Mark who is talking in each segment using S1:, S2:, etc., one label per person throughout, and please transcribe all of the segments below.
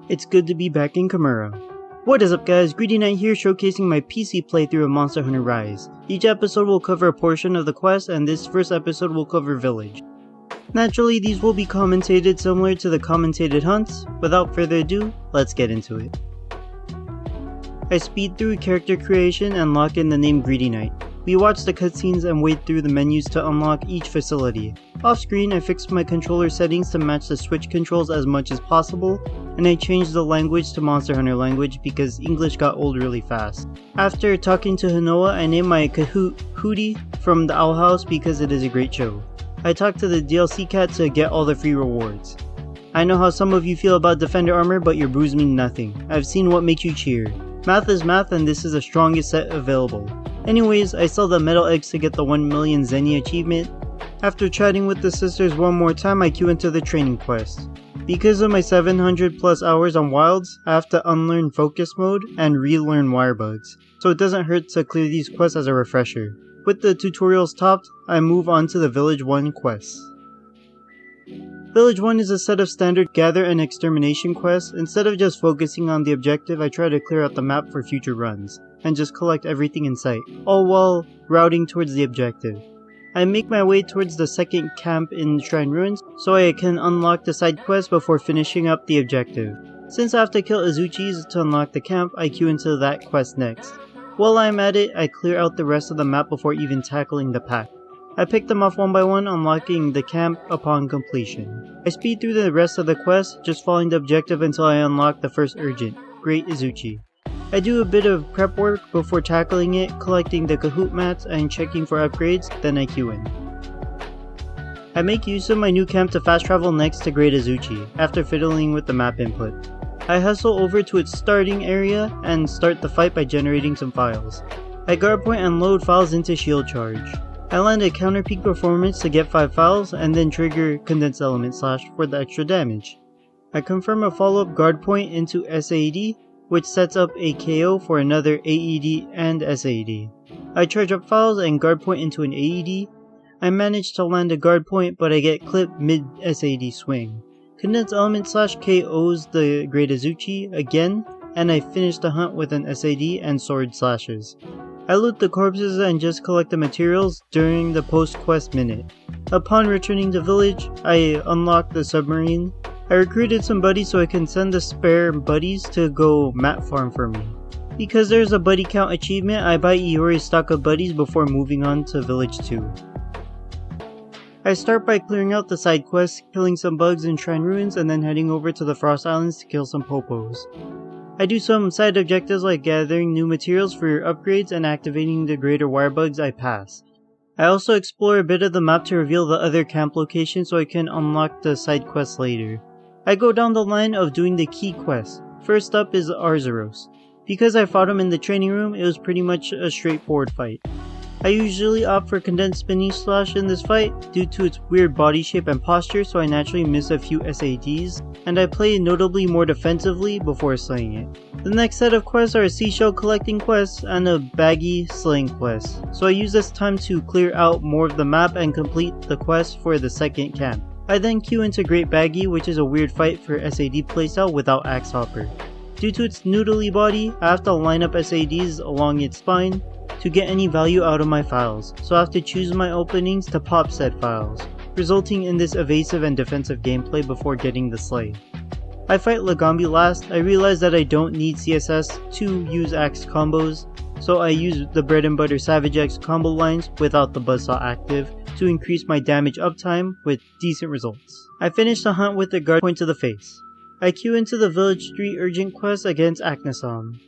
S1: It's good to be back in Kamura. What is up guys, Greedy Knight here showcasing my PC playthrough of Monster Hunter Rise. Each episode will cover a portion of the quest and this first episode will cover Village. Naturally these will be commentated similar to the commentated hunts. Without further ado, let's get into it. I speed through character creation and lock in the name Greedy Knight. We watch the cutscenes and wade through the menus to unlock each facility. Off screen I fixed my controller settings to match the Switch controls as much as possible, and I changed the language to Monster Hunter language because English got old really fast. After talking to Hanoa, I named my Kahoot Hootie from the Owl House because it is a great show. I talked to the DLC cat to get all the free rewards. I know how some of you feel about Defender armor, but your brews mean nothing. I've seen what makes you cheer. Math is math and this is the strongest set available. Anyways, I sell the metal eggs to get the 1 million Zenny achievement. After chatting with the sisters one more time, I queue into the training quest. Because of my 700 plus hours on Wilds, I have to unlearn focus mode and relearn wire bugs, so it doesn't hurt to clear these quests as a refresher. With the tutorials topped, I move on to the Village 1 quests. Village 1 is a set of standard gather and extermination quests. Instead of just focusing on the objective, I try to clear out the map for future runs, and just collect everything in sight, all while routing towards the objective. I make my way towards the second camp in Shrine Ruins, so I can unlock the side quest before finishing up the objective. Since I have to kill Izuchis to unlock the camp, I queue into that quest next. While I'm at it, I clear out the rest of the map before even tackling the pack. I pick them off one by one, unlocking the camp upon completion. I speed through the rest of the quest, just following the objective until I unlock the first urgent, Great Izuchi. I do a bit of prep work before tackling it, collecting the Kahoot mats and checking for upgrades, then I queue in. I make use of my new camp to fast travel next to Great Izuchi, after fiddling with the map input. I hustle over to its starting area and start the fight by generating some files. I guard point and load files into shield charge. I land a counter peak performance to get 5 files and then trigger Condensed Element Slash for the extra damage. I confirm a follow-up guard point into SAD, which sets up a KO for another AED and SAD. I charge up files and guard point into an AED. I manage to land a guard point, but I get clipped mid SAD swing. Condensed Element Slash KOs the Great Izuchi again, and I finish the hunt with an SAD and sword slashes. I loot the corpses and just collect the materials during the post-quest minute. Upon returning to village, I unlock the submarine. I recruited some buddies so I can send the spare buddies to go mat farm for me. Because there's a buddy count achievement, I buy Iori's stock of buddies before moving on to village 2. I start by clearing out the side quests, killing some bugs in Shrine Ruins, and then heading over to the Frost Islands to kill some popos. I do some side objectives like gathering new materials for upgrades and activating the greater wire bugs I pass. I also explore a bit of the map to reveal the other camp location so I can unlock the side quests later. I go down the line of doing the key quests. First up is Arzuros. Because I fought him in the training room, it was pretty much a straightforward fight. I usually opt for Condensed Spinning Slash in this fight due to its weird body shape and posture, so I naturally miss a few SADs, and I play notably more defensively before slaying it. The next set of quests are a seashell collecting quest and a baggy slaying quest, so I use this time to clear out more of the map and complete the quest for the second camp. I then queue into Great Baggy, which is a weird fight for SAD playstyle without Axe Hopper. Due to its noodly body, I have to line up SADs along its spine to get any value out of my files, so I have to choose my openings to pop said files, resulting in this evasive and defensive gameplay before getting the slay. I fight Lagambi last. I realize that I don't need CSS to use axe combos, so I use the bread and butter Savage X combo lines without the buzzsaw active to increase my damage uptime with decent results. I finish the hunt with a guard point to the face. I queue into the Village 3 urgent quest against Aknason.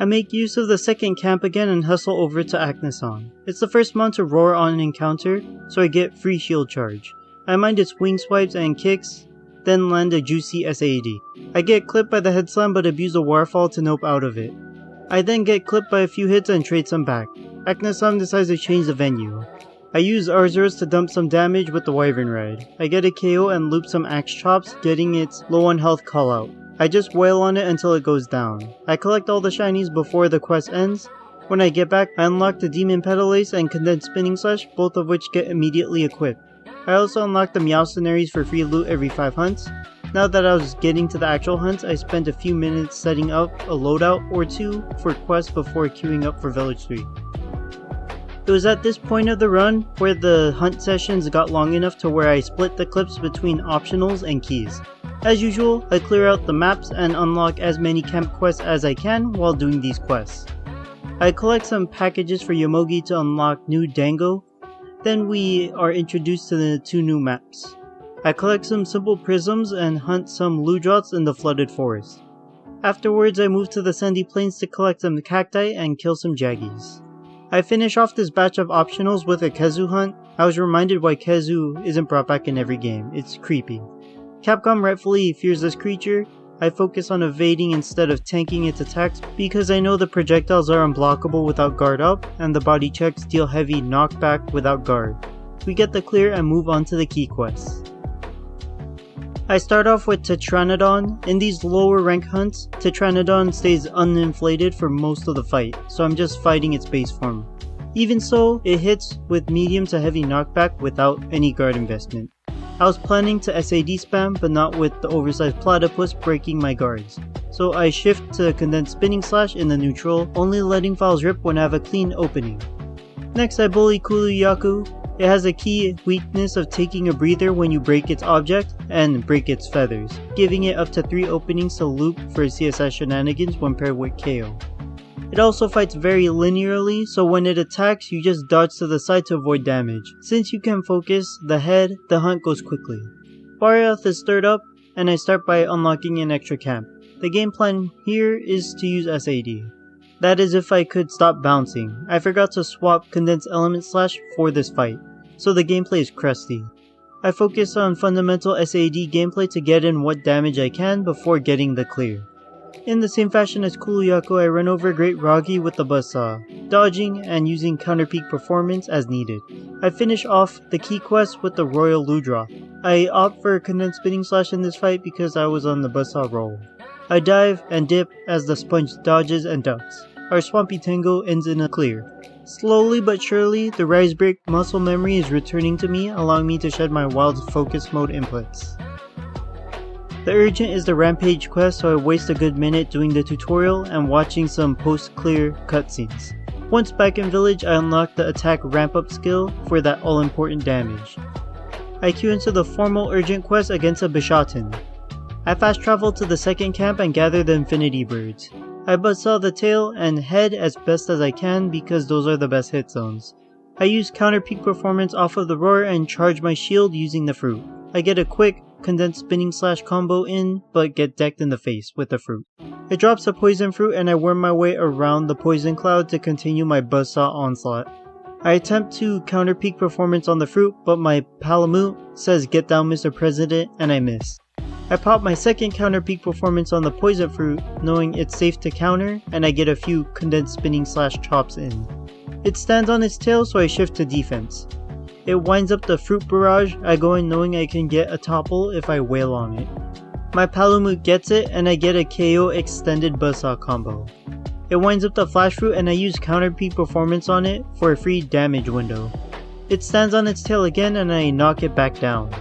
S1: I make use of the second camp again and hustle over to Aknason. It's the first mount to roar on an encounter, so I get free shield charge. I mind its wing swipes and kicks, then land a juicy SAD. I get clipped by the head slam but abuse a waterfall to nope out of it. I then get clipped by a few hits and trade some back. Aknason decides to change the venue. I use Arzuros to dump some damage with the Wyvern Ride. I get a KO and loop some axe chops, getting its low on health call out. I just wail on it until it goes down. I collect all the shinies before the quest ends. When I get back, I unlock the Demon Petal Ace and Condensed Spinning Slash, both of which get immediately equipped. I also unlock the Meowcenaries for free loot every 5 hunts. Now that I was getting to the actual hunts, I spent a few minutes setting up a loadout or two for quests before queuing up for Village 3. It was at this point of the run where the hunt sessions got long enough to where I split the clips between optionals and keys. As usual, I clear out the maps and unlock as many camp quests as I can while doing these quests. I collect some packages for Yomogi to unlock new Dango, then we are introduced to the 2 new maps. I collect some simple prisms and hunt some Ludrots in the flooded forest. Afterwards I move to the sandy plains to collect some cacti and kill some Jaggies. I finish off this batch of optionals with a Kezu hunt. I was reminded why Kezu isn't brought back in every game, it's creepy. Capcom rightfully fears this creature. I focus on evading instead of tanking its attacks because I know the projectiles are unblockable without guard up and the body checks deal heavy knockback without guard. We get the clear and move on to the key quests. I start off with Tetranodon. In these lower rank hunts, Tetranodon stays uninflated for most of the fight, so I'm just fighting its base form. Even so, it hits with medium to heavy knockback without any guard investment. I was planning to SAD spam, but not with the oversized platypus breaking my guards, so I shift to Condensed Spinning Slash in the neutral, only letting files rip when I have a clean opening. Next I bully Kuluyaku. It has a key weakness of taking a breather when you break its object and break its feathers, giving it up to 3 openings to loop for CSS shenanigans when paired with KO. It also fights very linearly, so when it attacks you just dodge to the side to avoid damage. Since you can focus the head, the hunt goes quickly. Barioth is stirred up, and I start by unlocking an extra camp. The game plan here is to use SAD. That is if I could stop bouncing. I forgot to swap Condensed Element Slash for this fight, so the gameplay is crusty. I focus on fundamental SAD gameplay to get in what damage I can before getting the clear. In the same fashion as Kuluyaku, I run over Great Ragi with the buzzsaw, dodging and using counter peak performance as needed. I finish off the key quest with the Royal Ludra. I opt for Condensed Spinning Slash in this fight because I was on the buzzsaw roll. I dive and dip as the sponge dodges and ducks. Our Swampy Tango ends in a clear. Slowly but surely, the Rise Break muscle memory is returning to me, allowing me to shed my wild focus mode inputs. The urgent is the Rampage quest, so I waste a good minute doing the tutorial and watching some post-clear cutscenes. Once back in village, I unlock the attack ramp up skill for that all-important damage. I queue into the formal urgent quest against a Bishaten. I fast travel to the second camp and gather the Infinity Birds. I buzzsaw the tail and head as best as I can because those are the best hit zones. I use counter peak performance off of the roar and charge my shield using the fruit. I get a quick Condensed Spinning Slash combo in, but get decked in the face with the fruit. It drops a poison fruit and I worm my way around the poison cloud to continue my buzzsaw onslaught. I attempt to counter peak performance on the fruit, but my Palamute says get down Mr. President and I miss. I pop my second counter peak performance on the poison fruit, knowing it's safe to counter, and I get a few Condensed Spinning Slash chops in. It stands on its tail, so I shift to defense. It winds up the fruit barrage. I go in knowing I can get a topple if I wail on it. My Palamute gets it, and I get a KO extended buzzsaw combo. It winds up the flash fruit and I use counter peak performance on it for a free damage window. It stands on its tail again and I knock it back down.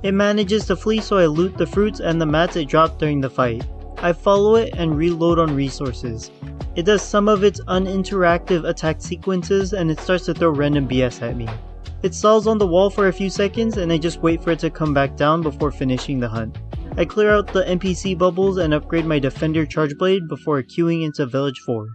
S1: It manages to flee, so I loot the fruits and the mats it dropped during the fight. I follow it and reload on resources. It does some of its uninteractive attack sequences and it starts to throw random BS at me. It stalls on the wall for a few seconds and I just wait for it to come back down before finishing the hunt. I clear out the NPC bubbles and upgrade my Defender Charge Blade before queuing into Village 4.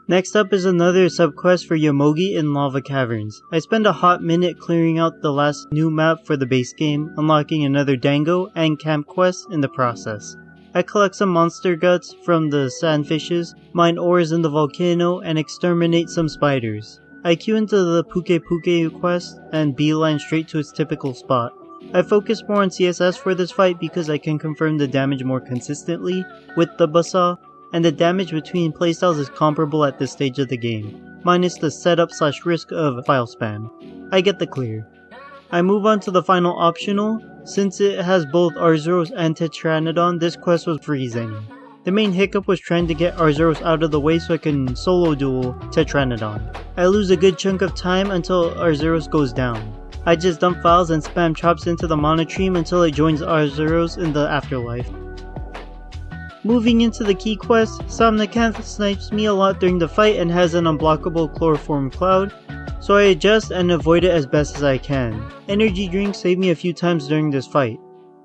S1: Next up is another subquest for Yomogi in Lava Caverns. I spend a hot minute clearing out the last new map for the base game, unlocking another Dango and camp quest in the process. I collect some monster guts from the sandfishes, mine ores in the volcano, and exterminate some spiders. I queue into the Puke Puke quest and beeline straight to its typical spot. I focus more on CSS for this fight because I can confirm the damage more consistently with the buzzsaw, and the damage between playstyles is comparable at this stage of the game, minus the setup/risk of file spam. I get the clear. I move on to the final optional. Since it has both Arzuros and Tetranodon, this quest was free Zenny. The main hiccup was trying to get Arzuros out of the way so I can solo duel Tetranodon. I lose a good chunk of time until Arzuros goes down. I just dump files and spam chops into the monotream until it joins Arzuros in the afterlife. Moving into the key quest, Somnicanth snipes me a lot during the fight and has an unblockable chloroform cloud, so I adjust and avoid it as best as I can. Energy drinks save me a few times during this fight.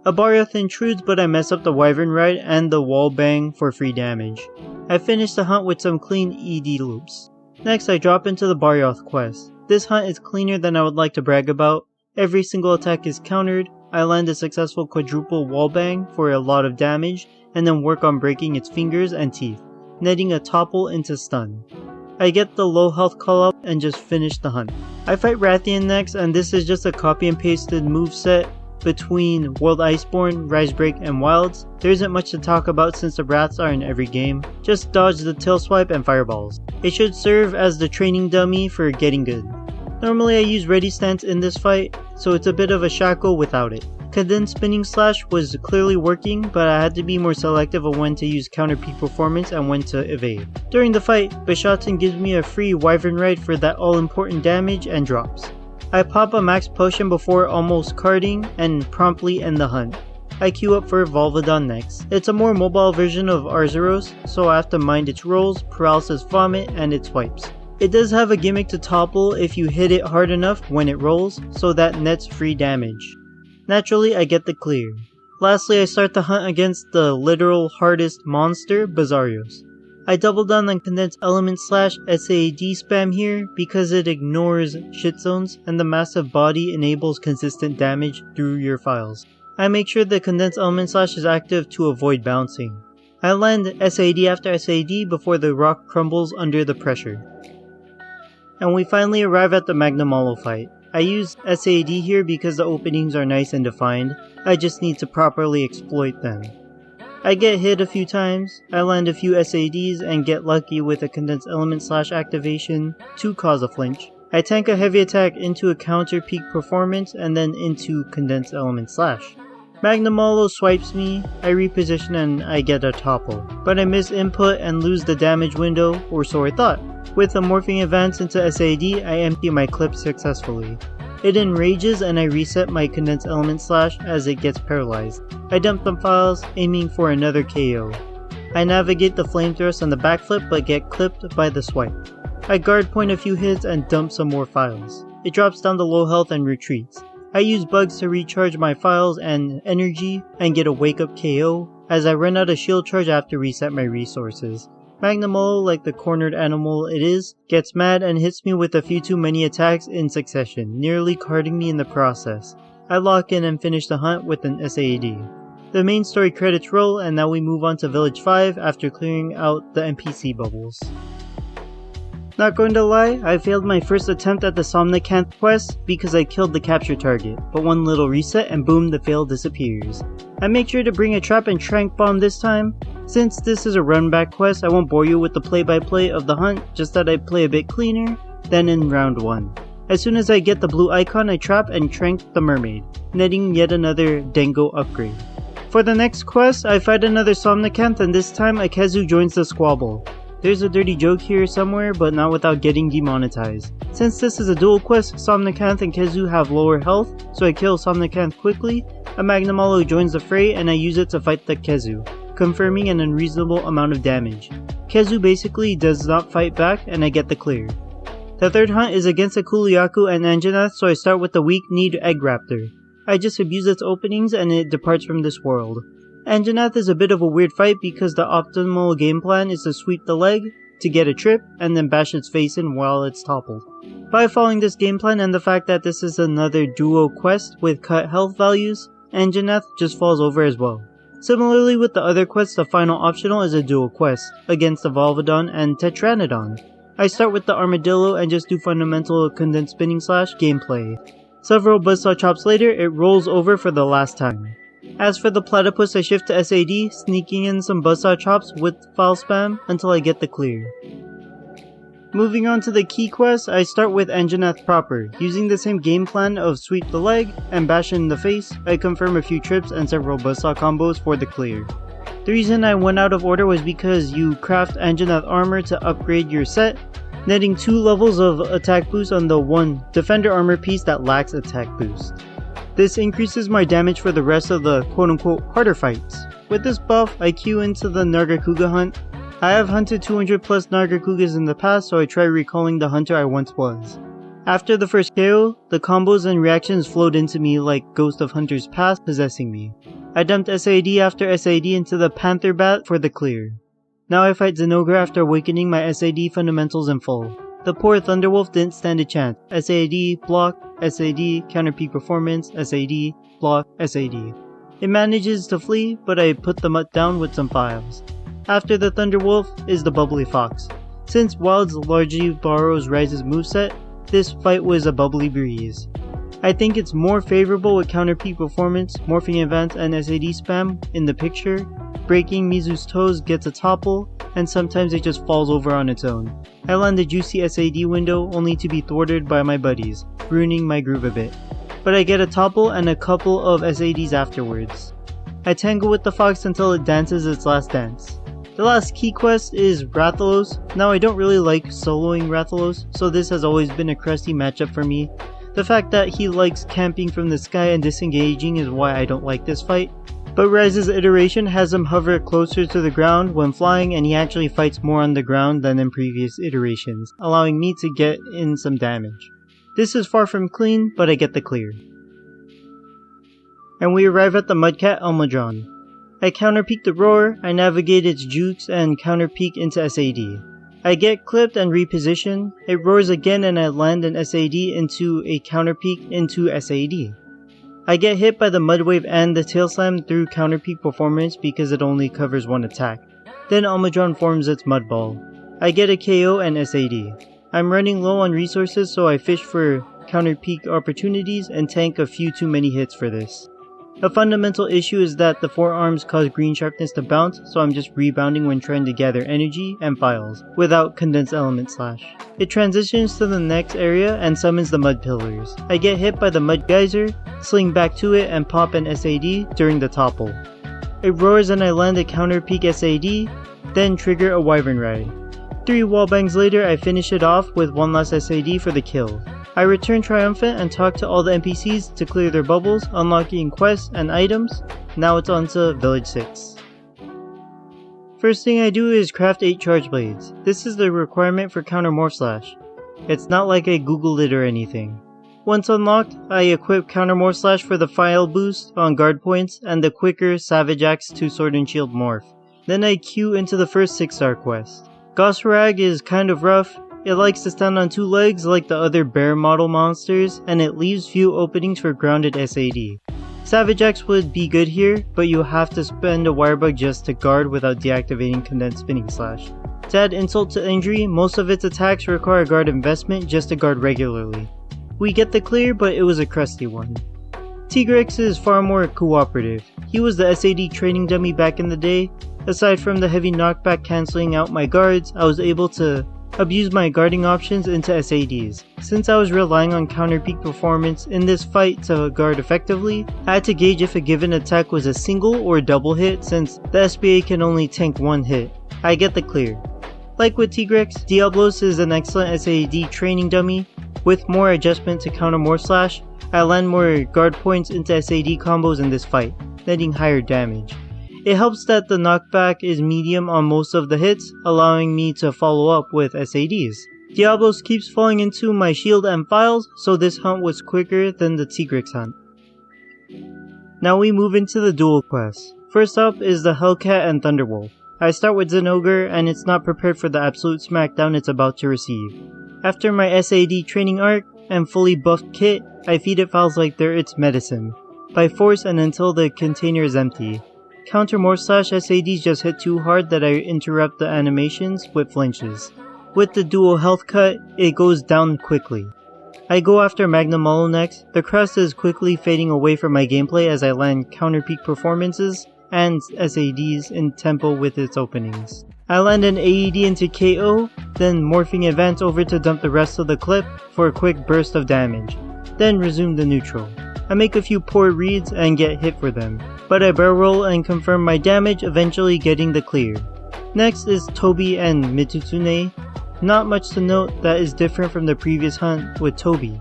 S1: A Baryoth intrudes, but I mess up the Wyvern Ride and the wall bang for free damage. I finish the hunt with some clean ED loops. Next I drop into the Baryoth quest. This hunt is cleaner than I would like to brag about. Every single attack is countered, I land a successful quadruple wall bang for a lot of damage, and then work on breaking its fingers and teeth, netting a topple into stun. I get the low health call up and just finish the hunt. I fight Rathian next, and this is just a copy and pasted moveset between World Iceborne, Rise Break, and Wilds. There isn't much to talk about since the Wraths are in every game. Just dodge the tail swipe and fireballs. It should serve as the training dummy for getting good. Normally I use ready stance in this fight, so it's a bit of a shackle without it. Condensed Spinning Slash was clearly working, but I had to be more selective of when to use counter peak performance and when to evade. During the fight, Bishaten gives me a free Wyvern Ride for that all important damage and drops. I pop a max potion before almost carding and promptly end the hunt. I queue up for Volvidon next. It's a more mobile version of Arzuros, so I have to mind its rolls, paralysis vomit, and its swipes. It does have a gimmick to topple if you hit it hard enough when it rolls, so that nets free damage. Naturally, I get the clear. Lastly, I start the hunt against the literal hardest monster, Bizarrios. I double down on Condensed Element Slash SAD spam here because it ignores shit zones and the massive body enables consistent damage through your files. I make sure the Condensed Element Slash is active to avoid bouncing. I land SAD after SAD before the rock crumbles under the pressure. And we finally arrive at the Magnamalo fight. I use SAD here because the openings are nice and defined. I just need to properly exploit them. I get hit a few times, I land a few SADs and get lucky with a Condensed Element Slash activation to cause a flinch. I tank a heavy attack into a counter peak performance and then into Condensed Element Slash. Magnamalo swipes me, I reposition and I get a topple, but I miss input and lose the damage window, or so I thought. With a morphing advance into SAD, I empty my clip successfully. It enrages and I reset my Condensed Element Slash as it gets paralyzed. I dump the files, aiming for another KO. I navigate the flame thrust and the backflip but get clipped by the swipe. I guard point a few hits and dump some more files. It drops down to low health and retreats. I use bugs to recharge my files and energy and get a wake up KO as I run out of shield charge after reset my resources. Magnamalo, like the cornered animal it is, gets mad and hits me with a few too many attacks in succession, nearly carding me in the process. I lock in and finish the hunt with an SAD. The main story credits roll and now we move on to Village 5 after clearing out the NPC bubbles. Not going to lie, I failed my first attempt at the Somnicanth quest because I killed the capture target, but one little reset and boom, the fail disappears. I make sure to bring a trap and trank bomb this time. Since this is a run back quest, I won't bore you with the play-by-play of the hunt, just that I play a bit cleaner than in round 1. As soon as I get the blue icon, I trap and trank the mermaid, netting yet another Dengo upgrade. For the next quest, I fight another Somnicanth and this time Akezu joins the squabble. There's a dirty joke here somewhere, but not without getting demonetized. Since this is a dual quest, Somnicanth and Kezu have lower health, so I kill Somnicanth quickly. A Magnamalo joins the fray and I use it to fight the Kezu, confirming an unreasonable amount of damage. Kezu basically does not fight back and I get the clear. The third hunt is against a Kuliaku and Anjanath, so I start with the weak-kneed Egg Raptor. I just abuse its openings and it departs from this world. Anjanath is a bit of a weird fight because the optimal game plan is to sweep the leg, to get a trip, and then bash its face in while it's toppled. By following this game plan and the fact that this is another duo quest with cut health values, Anjanath just falls over as well. Similarly with the other quests, the final optional is a dual quest, against the Volvidon and Tetranodon. I start with the Armadillo and just do fundamental Condensed Spinning Slash gameplay. Several buzzsaw chops later, it rolls over for the last time. As for the Platypus, I shift to SAD, sneaking in some buzzsaw chops with file spam until I get the clear. Moving on to the key quest, I start with Anjanath proper. Using the same game plan of sweep the leg and bash in the face, I confirm a few trips and several buzzsaw combos for the clear. The reason I went out of order was because you craft Anjanath armor to upgrade your set, netting 2 levels of attack boost on the 1 defender armor piece that lacks attack boost. This increases my damage for the rest of the quote-unquote harder fights. With this buff, I queue into the Nargacuga hunt. I have hunted 200 plus Nargacugas in the past, so I try recalling the hunter I once was. After the first KO, the combos and reactions flowed into me like Ghost of Hunters Past possessing me. I dumped SAD after SAD into the Panther Bat for the clear. Now I fight Zinogre after awakening my SAD fundamentals in full. The poor Thunderwolf didn't stand a chance. SAD, block, SAD, counter peak performance, SAD, block, SAD. It manages to flee, but I put the mutt down with some files. After the Thunderwolf is the Bubbly Fox. Since Wilds largely borrows Rise's moveset, this fight was a bubbly breeze. I think it's more favorable with counter peak performance, morphing events, and SAD spam in the picture. Breaking Mizu's toes gets a topple, and sometimes it just falls over on its own. I land a juicy SAD window only to be thwarted by my buddies, ruining my groove a bit. But I get a topple and a couple of SADs afterwards. I tangle with the fox until it dances its last dance. The last key quest is Rathalos. Now I don't really like soloing Rathalos, so this has always been a crusty matchup for me. The fact that he likes camping from the sky and disengaging is why I don't like this fight. But Rise's iteration has him hover closer to the ground when flying, and he actually fights more on the ground than in previous iterations, allowing me to get in some damage. This is far from clean, but I get the clear. And we arrive at the Mudcat Elmadron. I counterpeak the roar, I navigate its jukes and counterpeak into SAD. I get clipped and reposition, it roars again and I land an SAD into a counterpeak into SAD. I get hit by the Mudwave and the Tail Slam through counterpeak performance because it only covers 1 attack. Then Elmadron forms its Mud Ball. I get a KO and SAD. I'm running low on resources, so I fish for counterpeak opportunities and tank a few too many hits for this. A fundamental issue is that the forearms cause green sharpness to bounce, so I'm just rebounding when trying to gather energy and files, without condensed element slash. It transitions to the next area and summons the mud pillars. I get hit by the mud geyser, sling back to it and pop an SAD during the topple. It roars and I land a counter peak SAD, then trigger a wyvern ride. 3 wallbangs later I finish it off with 1 last SAD for the kill. I return triumphant and talk to all the NPCs to clear their bubbles, unlocking quests and items. Now it's on to Village 6. First thing I do is craft 8 charge blades. This is the requirement for counter morph slash. It's not like I googled it or anything. Once unlocked, I equip counter morph slash for the file boost on guard points and the quicker Savage Axe to sword and shield morph. Then I queue into the first 6-star quest. Gosrag is kind of rough. It likes to stand on 2 legs like the other bear model monsters, and it leaves few openings for grounded SAD. Savage Axe would be good here, but you have to spend a wirebug just to guard without deactivating condensed spinning slash. To add insult to injury, most of its attacks require guard investment just to guard regularly. We get the clear, but it was a crusty one. Tigrex is far more cooperative. He was the SAD training dummy back in the day. Aside from the heavy knockback cancelling out my guards, I was able to abuse my guarding options into SADs. Since I was relying on counter peak performance in this fight to guard effectively, I had to gauge if a given attack was a single or double hit since the SBA can only tank 1 hit. I get the clear. Like with Tigrex, Diablos is an excellent SAD training dummy. With more adjustment to counter morph slash, I land more guard points into SAD combos in this fight, netting higher damage. It helps that the knockback is medium on most of the hits, allowing me to follow up with SADs. Diablos keeps falling into my shield and files, so this hunt was quicker than the Tigrex hunt. Now we move into the dual quests. First up is the Hellcat and Thunderwolf. I start with Zinogre and it's not prepared for the absolute smackdown it's about to receive. After my SAD training arc and fully buffed kit, I feed it files like they're its medicine, by force and until the container is empty. Counter morph slash SADs just hit too hard that I interrupt the animations with flinches. With the dual health cut, it goes down quickly. I go after Magnum Mallow next. The crust is quickly fading away from my gameplay as I land counter peak performances and SADs in tempo with its openings. I land an AED into KO, then morphing advance over to dump the rest of the clip for a quick burst of damage, then resume the neutral. I make a few poor reads and get hit for them, but I barrel roll and confirm my damage, eventually getting the clear. Next is Toby and Mitsutsume. Not much to note that is different from the previous hunt with Toby.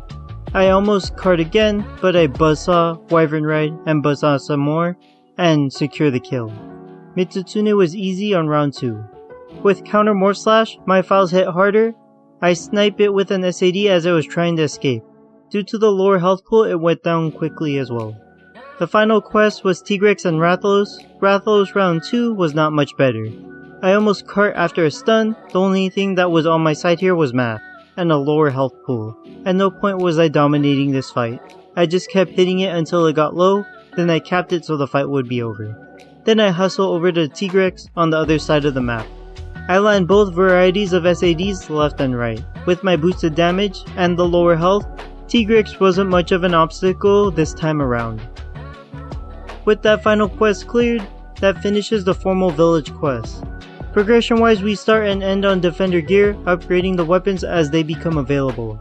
S1: I almost card again, but I buzzsaw, wyvern ride, and buzzsaw some more, and secure the kill. Mitsutsune was easy on round 2. With counter morph slash, my files hit harder. I snipe it with an SAD as I was trying to escape. Due to the lower health pool, it went down quickly as well. The final quest was Tigrex and Rathalos. Rathalos round 2 was not much better. I almost cart after a stun. The only thing that was on my side here was math, and a lower health pool. At no point was I dominating this fight. I just kept hitting it until it got low, then I capped it so the fight would be over. Then I hustle over to Tigrex on the other side of the map. I land both varieties of SADs left and right. With my boosted damage and the lower health, Tigrex wasn't much of an obstacle this time around. With that final quest cleared, that finishes the formal village quest. Progression wise, we start and end on defender gear, upgrading the weapons as they become available.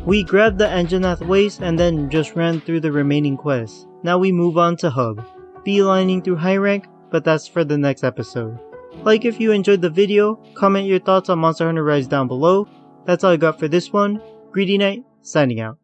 S1: We grabbed the Anjanath waste and then just ran through the remaining quests. Now we move on to hub, beelining through high rank, but that's for the next episode. Like if you enjoyed the video, comment your thoughts on Monster Hunter Rise down below. That's all I got for this one. Greedy Knight, signing out.